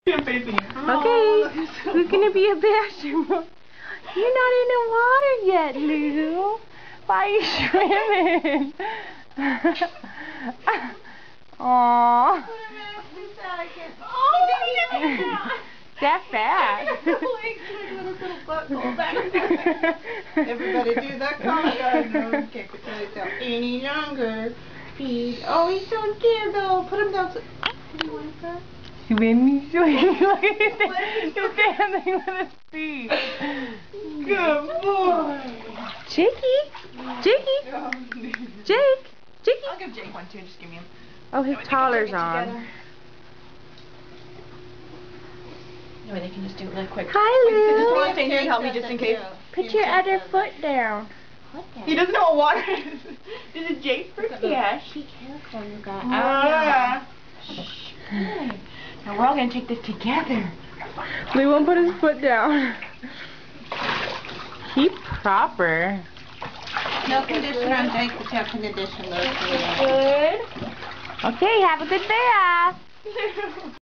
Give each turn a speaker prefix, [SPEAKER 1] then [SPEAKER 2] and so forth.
[SPEAKER 1] Okay, who's gonna be a bachelor? You're not in the water yet, Lulu. Why are you swimming? Aww. That fast.
[SPEAKER 2] Everybody do the collar. No, can't control yourself any longer. Oh, he's so cute though. Put him down. Do you want that?
[SPEAKER 1] Swim. Look at him. He's dancing with his feet.
[SPEAKER 2] Good boy.
[SPEAKER 1] Jakey.
[SPEAKER 2] I'll give Jake one too. Just give me him.
[SPEAKER 1] Oh, his collar's on.
[SPEAKER 2] That way they can just do it really quick.
[SPEAKER 1] Hi, Lou.
[SPEAKER 2] Just one thing, can you help me just in case?
[SPEAKER 1] Put your other foot down.
[SPEAKER 2] He doesn't know what water is. This is Jake's first cash.
[SPEAKER 1] Be careful, you guys.
[SPEAKER 2] Now we're all going to take this together.
[SPEAKER 1] Lou won't put his foot down. Keep proper.
[SPEAKER 2] No conditioner on Jake, but you have conditioner.
[SPEAKER 1] Good. Okay, have a good bath.